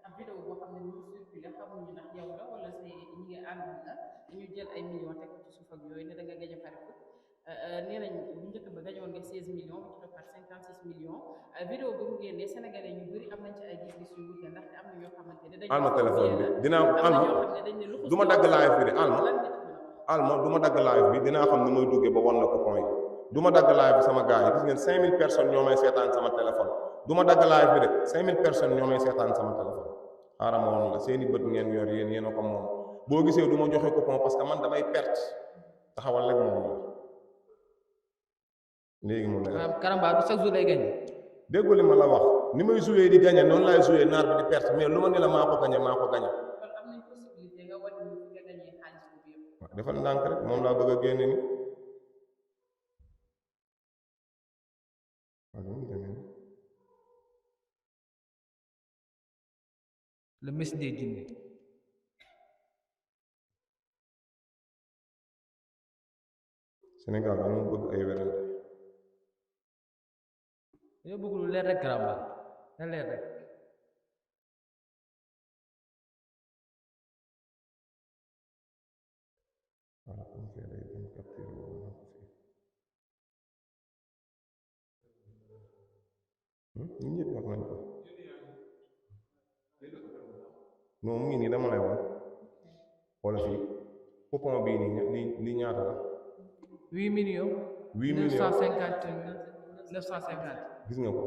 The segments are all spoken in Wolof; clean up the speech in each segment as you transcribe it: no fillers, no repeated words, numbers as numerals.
am vidéo boo xam ne ñu circulé xamuñu ndax yow la wala say ñi ngi àndal la ñu jël ay millions teg ko ci suuf ak yooyu ne da nga gañ a pari foot nee nañ bu njëkk ba gañoon nga 16 millions bu ci toppaat 56 millions vidéo bu mu génnee sénégalais ñu bëri am nañ ci ay gis-gis yu wute ndaxte am na ñoo xamante ne dañ alma téléphone bi dinaa am na alma ñoo xam ne dañ ne lu du ma dagg live bi de alma lan nga ci mën a wax alma du ma dagg live bi dinaa xam ni may duggee ba wan la coupon yi du ma dagg live bi sama gars yi gis ngeen 5000 personnes ñoo may seetaan sama téléphone du ma dagg live bi de 5000 personnes ñoo may seetaan sama téléphone xaaral ma woon la seeni bët ngeen yor yéen a ko moom boo gisee du ma joxe coupon parce que man damay perte taxawal rek moom la léegi mu ne Karamba du chaque jour lay gagné. déggu li ma la wax ni may joué di gagné noonu laay joué naar bi di perte mais lu ma ne la maa ko gagné maa ko gagné. kon am nañ possibilité nga wan ñu nga gañee xaalis boobu yëpp waaw defal ndànk rek moom laa bëgg a génne ni Le messie des djinns. Sénégal dañoo bëgg ay werante dañoo bëgg lu leer rek Karamba na leer rek. voilà comme que day dem capture boobu naa ko fi ñun ñëpp wax nañ ko non mu ngi nii dama lay wax wala fii coupon bii nii li ñaata la 8 millions. 8 millions 950. gis nga ko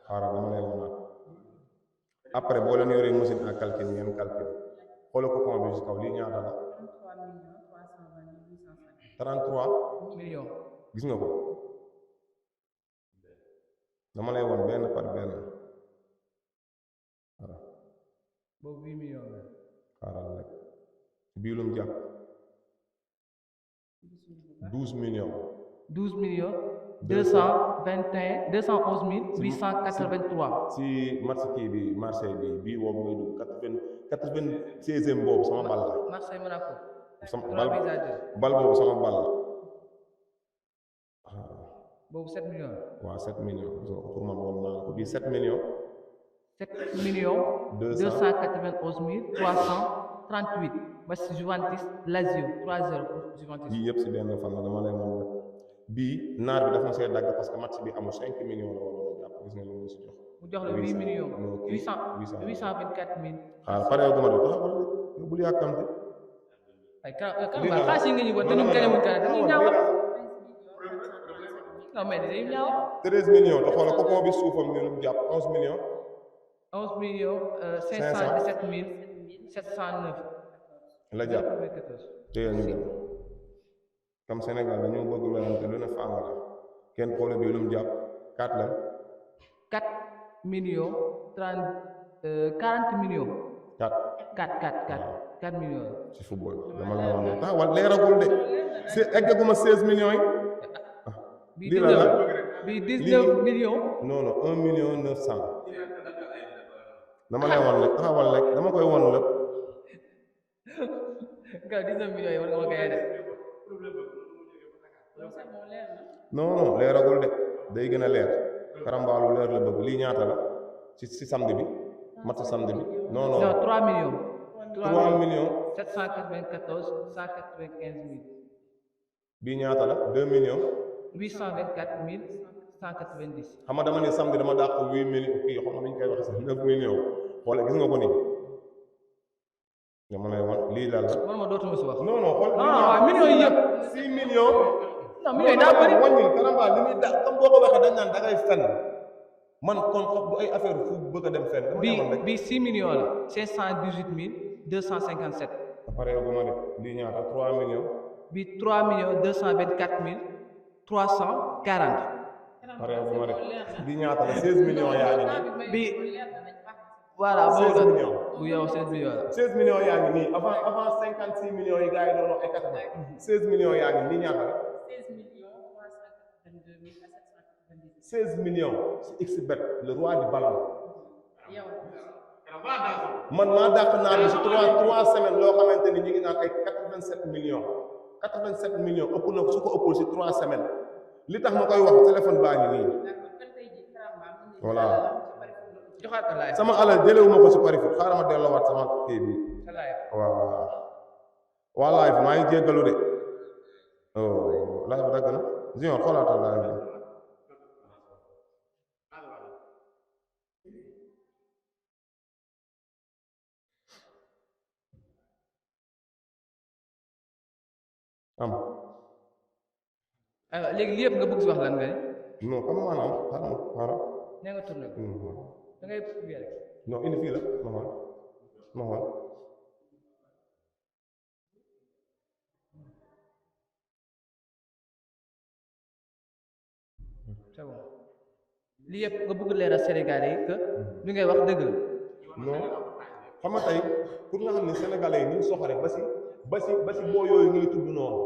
xaaral dama lay wanaat après boo leen yoree machine à calcul ngeen calcul xoola coupon bi ci kaw lii ñaata la 33 millions. gis nga ko dama lay won benn par benn voilà boobu 8 millions la. xaaral rek bii lum jàpp 12 millions 12 millions 221 211 883. si match kii bi Marseille bi bii boobu ngay dugg 96e boobu sama bal la Marseille Monaco. sama 3 bal buts à 2. bal boobu sama bal la boobu 7 millions. waaw 7 millions gis nga ko pour man woon naa la ko bii 7 millions 7 millions 291 338. match Juventus Lazio 3-0 pour Juventus. yii yëpp si benn fan la dama lay mën la bii naar bi dafa ma see dagg parce que match bi amul 5 millions la waroon a jàpp gis nga lu mu si jox. mu jox la 8 millions. 824 000. xaaral pareeguma de taxawal de bul yàkkamte. ay Karamba xaalis yi nga ñu ko te ñun gañewuñ dara dañuy ñaawal. non mais dañuy ñaawal. 13 millions te xoolal coupon bi suufam ni lu mu jàpp 11 millions. 11 millions 517 709. la jàpp téyel ñu dem comme Sénégal dañoo bëgg werante lu ne fàng la kenn xoolal bi lu mu jàpp 4 la 4 millions 40 millions. 4 millions. ci football dama la wax ne taxawal leeragul de si eggaguma 16 millions yi. bii 19 bii 19 millions. non non 1 million 900 dama lay wan rek taxawal rek dama koy wan la. nga 19 millions yi war nga ma koy def. non leeragul de day gën a leer Karamba lu leer la bëgg lii ñaata la ci samedi bi match samedi bi non 3 millions. 3 millions 794 195 000. bii ñaata la 2 millions 824 190. xam nga dama ne samedi dama dàq 8 millions kii xam nga ñu koy wax sax 9 millions xoole gis nga ko nii dama lay wan lii la man ma dootuma si wax. non xool waaw millions yi yëpp 6 millions non millions yi daa bëri. wàññil Karamba li muy da comme boo ko waxee dañ naan da ngay fen man kon xam du ay affaire fu bëgg a dem fenn bii 6 millions la 518 257. après bu ma def lii ñaata 3 millions bii 3 millions 224 340. pare bu ma def lii ñaata la 16 millions yaa ngi nii bii voilà 16 millions bu yow 16 millions la 16 millions yaa ngi nii avant 56 millions yi gars yi doon wax ay 80 16 millions yaa ngi nii ñaata la 16 millions si XBet le roi du ballon man maa dàq naa bi si 3 semaines loo xamante ni ñu ngi naan ay 87 millions 87 millions ëpp na su ko ëppul si 3 semaines li tax ma koy wax téléphone baa ngi nii voilà joxaat ko live sama alal jëlewuma ko si pari foot xaaral ma delloowaat sama kii bi sa live waaw waa live maa ngi jéggalu de live dagg na Junior xoolaatal live bi am léegi li yëpp nga bëgg si wax lan nga ne non comme maanaam xaaral nee nga tourné ko da ngay publier rek non indi fii la ma xool c'est bon li yëpp nga bëgg leeral Sénégalais yi que li ngay wax dëgg la non xam nga tey pour nga xam ne sénégalais yi ni ñu soxore ba si boo yooyu ngay tudd noonu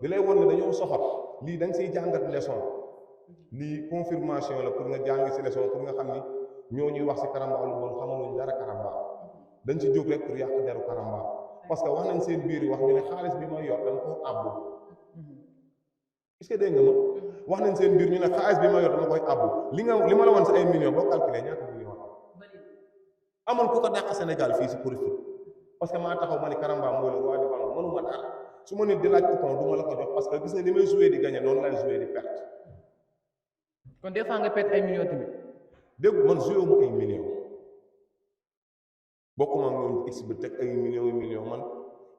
di lay won ne dañoo soxor lii da nga siy jàngat leçon lii confirmation la pour nga jàng si leçon pour nga xam ni ñoo ñuy wax si Karamba lu bon xamaluñ dara Karamba dañ si jóg rek pour yàq deru Karamba parce que wax nañ seen biir wax ñu ne xaalis bi may yor dama ko àbbu est-ce que dégg nga ma wax nañ seen biir ñu ne xaalis bi ma yor dama koy àbbu li ma la woon si ay millions boo calculé ñaata millions amul ku ko dàq Sénégal fii si profit parce que maa taxaw ma ni Karamba mooy le roi du ballon mënuma dara su ma nit di laaj coupon du ma la ko jox parce que gis nga li may joué di gagné noonu lay joué di perte. kon des fois nga perte ay millions tamit. dégg man joué mu ay millions bokkuma ak ñoom x bi teg ay millions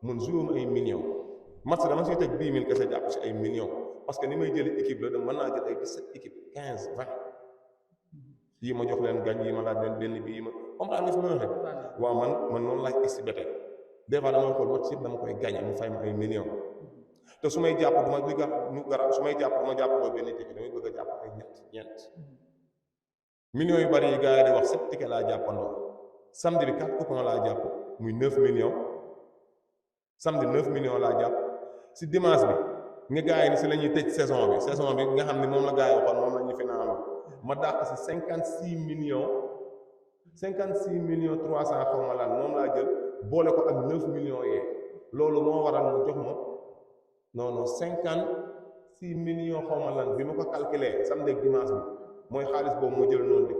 man joué mu ay millions match dama siy teg 10 000 kese jàpp si ay millions parce que ni may jëli équipe la mën naa jël ay 17 équipe 15 20 yii ma jox leen gañ yi ma laaj leen benn bi yi ma comprendre nga fi ma waxee waaw man noonu laaj exhibité des fois damay xool match yëpp dama koy gagné mu fay ma ay millions te su may jàpp du ma li garab su may jàpp du ma jàpp ko benn ticket damay bëgg a jàpp ay ñeent millions yu bari yi gars yi di wax 7 ticket laa jàppandoo samedi bi 4 coupons laa jàpp muy 9 millions samedi 9 millions laa jàpp si dimanche bi nga gars yi ni si la ñuy tëj saison bi nga xam ne moom la gars yi waxoon moom la ñu final ma dàq si 56 millions 300 xaw ma lan moom laa jël boole ko ak 9 millions yee loolu moo waral mu jox ma non 56 millions xaw ma lan bi ma ko calculé samedi ak dimanche bi mooy xaalis boobu ma jël noonu di